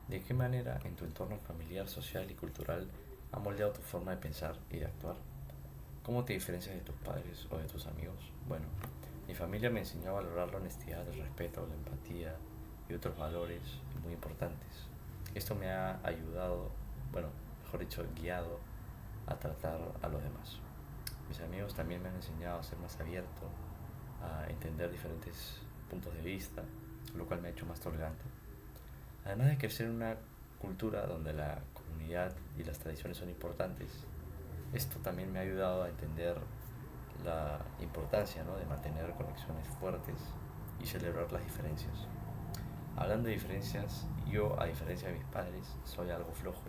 ¿De qué manera en tu entorno familiar, social y cultural ha moldeado tu forma de pensar y de actuar? ¿Cómo te diferencias de tus padres o de tus amigos? Bueno, mi familia me enseñó a valorar la honestidad, el respeto, la empatía y otros valores muy importantes. Esto me ha ayudado, bueno, mejor dicho, guiado a tratar a los demás. Mis amigos también me han enseñado a ser más abierto, a entender diferentes puntos de vista, lo cual me ha hecho más tolerante. Además de crecer en una cultura donde la comunidad y las tradiciones son importantes, esto también me ha ayudado a entender la importancia, ¿no?, de mantener conexiones fuertes y celebrar las diferencias. Hablando de diferencias, yo, a diferencia de mis padres, soy algo flojo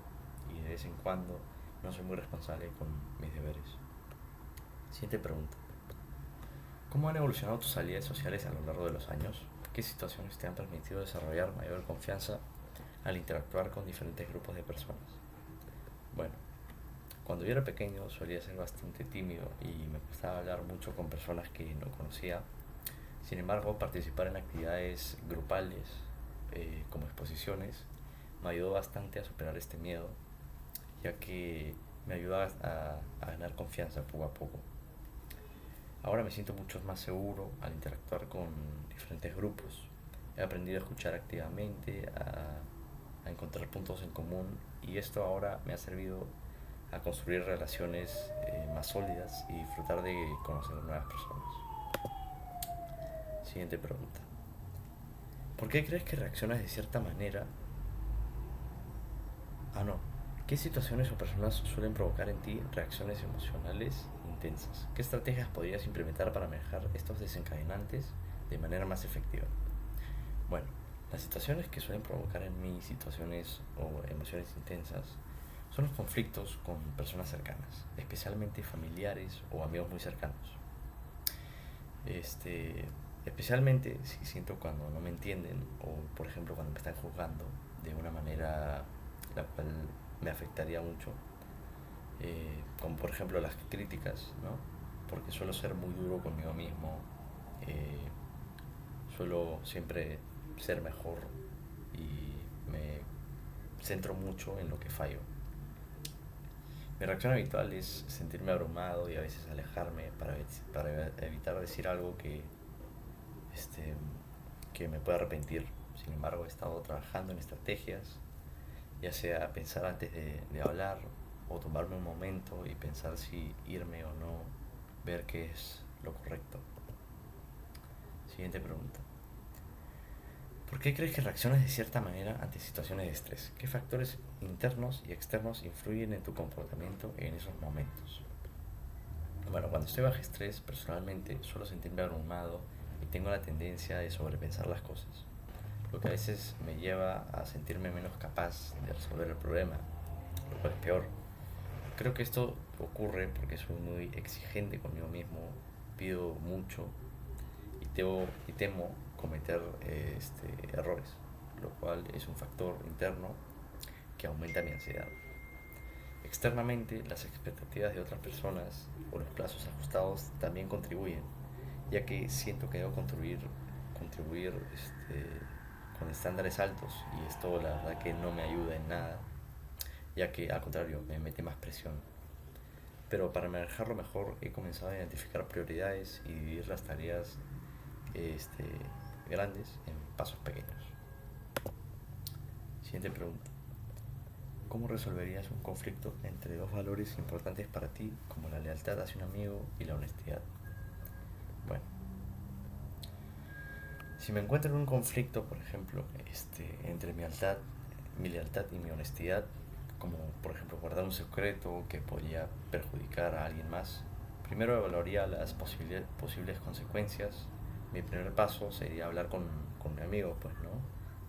y de vez en cuando no soy muy responsable con mis deberes. Siguiente pregunta. ¿Cómo han evolucionado tus habilidades sociales a lo largo de los años? ¿Qué situaciones te han permitido desarrollar mayor confianza al interactuar con diferentes grupos de personas? Bueno, cuando yo era pequeño solía ser bastante tímido y me costaba hablar mucho con personas que no conocía. Sin embargo, participar en actividades grupales, como exposiciones, me ayudó bastante a superar este miedo, ya que me ayudaba a ganar confianza poco a poco. Ahora me siento mucho más seguro al interactuar con diferentes grupos. He aprendido a escuchar activamente, a encontrar puntos en común, y esto ahora me ha servido a construir relaciones más sólidas y disfrutar de conocer nuevas personas. Siguiente pregunta. ¿Por qué crees que reaccionas de cierta manera? No. ¿Qué situaciones o personas suelen provocar en ti reacciones emocionales intensas? ¿Qué estrategias podrías implementar para manejar estos desencadenantes de manera más efectiva? Bueno, las situaciones que suelen provocar en mí situaciones o emociones intensas son los conflictos con personas cercanas, especialmente familiares o amigos muy cercanos. Este, Especialmente si siento cuando no me entienden o, por ejemplo, cuando me están juzgando de una manera la cual me afectaría mucho, como por ejemplo las críticas, ¿no? Porque suelo ser muy duro conmigo mismo, eh, suelo siempre ser mejor y me centro mucho en lo que fallo. Mi reacción habitual es sentirme abrumado y a veces alejarme para evitar decir algo este, que me pueda arrepentir. Sin embargo, he estado trabajando en estrategias, ya sea pensar antes de hablar o tomarme un momento y pensar si irme o no, ver qué es lo correcto. Siguiente pregunta. ¿Por qué crees que reaccionas de cierta manera ante situaciones de estrés? ¿Qué factores internos y externos influyen en tu comportamiento en esos momentos? Bueno, cuando estoy bajo estrés, personalmente suelo sentirme abrumado y tengo la tendencia de sobrepensar las cosas, lo que a veces me lleva a sentirme menos capaz de resolver el problema, lo cual es peor. Creo que esto ocurre porque soy muy exigente conmigo mismo, pido mucho y temo cometer errores, lo cual es un factor interno que aumenta mi ansiedad. Externamente, las expectativas de otras personas o los plazos ajustados también contribuyen, ya que siento que debo contribuir con estándares altos, y esto la verdad que no me ayuda en nada, ya que al contrario me mete más presión. Pero para manejarlo mejor he comenzado a identificar prioridades y dividir las tareas este, grandes en pasos pequeños. Siguiente pregunta. ¿Cómo resolverías un conflicto entre dos valores importantes para ti, como la lealtad hacia un amigo y la honestidad? Bueno, si me encuentro en un conflicto, por ejemplo, entre mi lealtad y mi honestidad, como por ejemplo guardar un secreto que podría perjudicar a alguien más, primero evaluaría las posibles consecuencias. Mi primer paso sería hablar con mi amigo, pues, ¿no?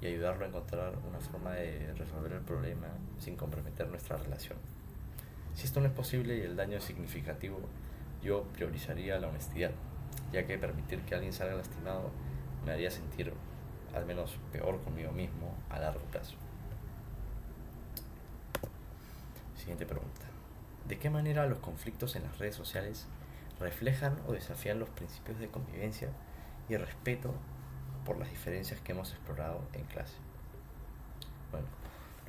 Y ayudarlo a encontrar una forma de resolver el problema sin comprometer nuestra relación. Si esto no es posible y el daño es significativo, yo priorizaría la honestidad, ya que permitir que alguien salga lastimado me haría sentir al menos peor conmigo mismo a largo plazo. Siguiente pregunta. ¿De qué manera los conflictos en las redes sociales reflejan o desafían los principios de convivencia y respeto por las diferencias que hemos explorado en clase? Bueno,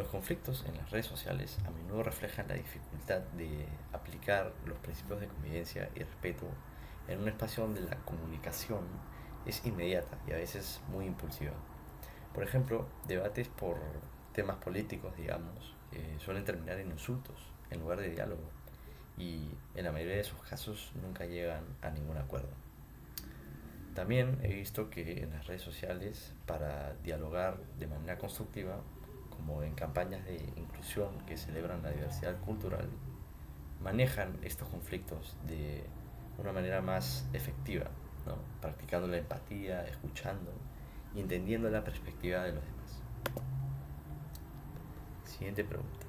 Los conflictos en las redes sociales a menudo reflejan la dificultad de aplicar los principios de convivencia y respeto en un espacio donde la comunicación es inmediata y a veces muy impulsiva. Por ejemplo, debates por temas políticos, digamos, suelen terminar en insultos en lugar de diálogo y en la mayoría de sus casos nunca llegan a ningún acuerdo. También he visto que en las redes sociales, para dialogar de manera constructiva, como en campañas de inclusión que celebran la diversidad cultural, manejan estos conflictos de una manera más efectiva, ¿no? Practicando la empatía, escuchando y entendiendo la perspectiva de los demás. Siguiente pregunta.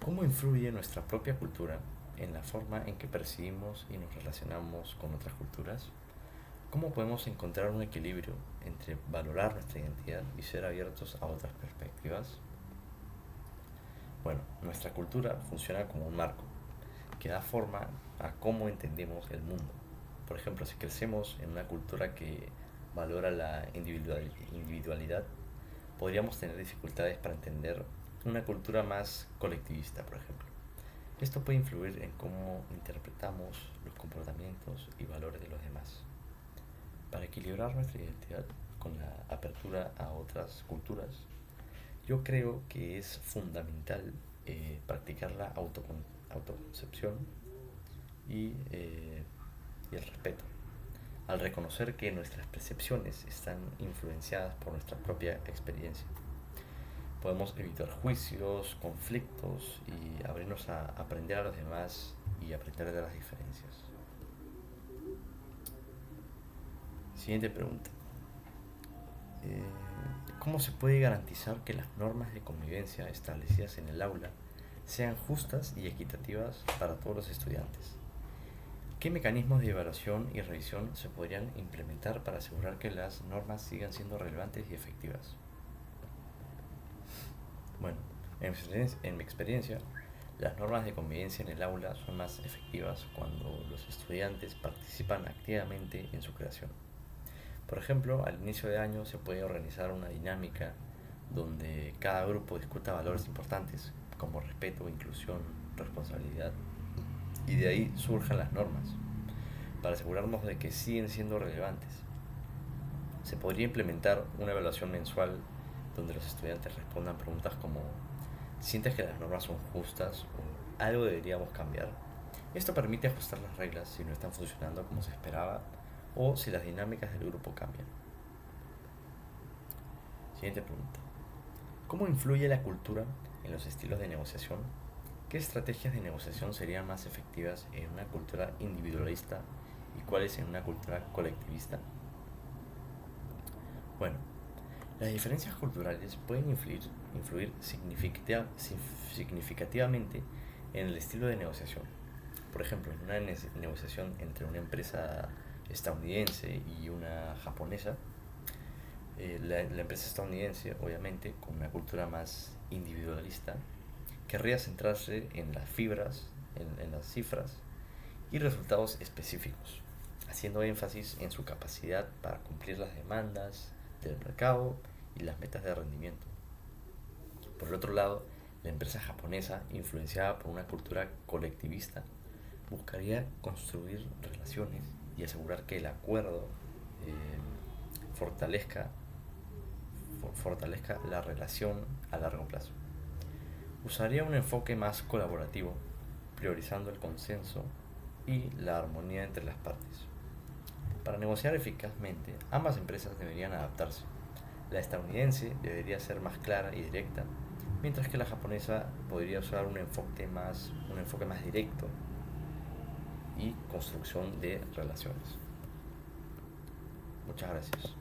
¿Cómo influye nuestra propia cultura en la forma en que percibimos y nos relacionamos con otras culturas? ¿Cómo podemos encontrar un equilibrio entre valorar nuestra identidad y ser abiertos a otras perspectivas? Bueno, nuestra cultura funciona como un marco que da forma a cómo entendemos el mundo. Por ejemplo, si crecemos en una cultura que valora la individualidad, podríamos tener dificultades para entender una cultura más colectivista, por ejemplo. Esto puede influir en cómo interpretamos los comportamientos y valores de los demás. Para equilibrar nuestra identidad con la apertura a otras culturas, yo creo que es fundamental practicar la autoconcepción y el respeto, al reconocer que nuestras percepciones están influenciadas por nuestra propia experiencia. Podemos evitar juicios, conflictos y abrirnos a aprender a los demás y aprender de las diferencias. Siguiente pregunta. ¿Cómo se puede garantizar que las normas de convivencia establecidas en el aula sean justas y equitativas para todos los estudiantes? ¿Qué mecanismos de evaluación y revisión se podrían implementar para asegurar que las normas sigan siendo relevantes y efectivas? Bueno, en mi experiencia, las normas de convivencia en el aula son más efectivas cuando los estudiantes participan activamente en su creación. Por ejemplo, al inicio de año se puede organizar una dinámica donde cada grupo discuta valores importantes como respeto, inclusión, responsabilidad, y de ahí surjan las normas para asegurarnos de que siguen siendo relevantes. Se podría implementar una evaluación mensual donde los estudiantes respondan preguntas como: ¿sientes que las normas son justas o algo deberíamos cambiar? Esto permite ajustar las reglas si no están funcionando como se esperaba o si las dinámicas del grupo cambian. Siguiente pregunta. ¿Cómo influye la cultura en los estilos de negociación? ¿Qué estrategias de negociación serían más efectivas en una cultura individualista y cuáles en una cultura colectivista? Bueno, las diferencias culturales pueden influir significativamente en el estilo de negociación. Por ejemplo, en una negociación entre una empresa estadounidense y una japonesa, la empresa estadounidense, obviamente, con una cultura más individualista, querría centrarse en las en las cifras y resultados específicos, haciendo énfasis en su capacidad para cumplir las demandas del mercado y las metas de rendimiento. Por el otro lado, la empresa japonesa, influenciada por una cultura colectivista, buscaría construir relaciones y asegurar que el acuerdo fortalezca la relación a largo plazo. Usaría un enfoque más colaborativo, priorizando el consenso y la armonía entre las partes. Para negociar eficazmente, ambas empresas deberían adaptarse. La estadounidense debería ser más clara y directa, mientras que la japonesa podría usar un enfoque más directo y construcción de relaciones. Muchas gracias.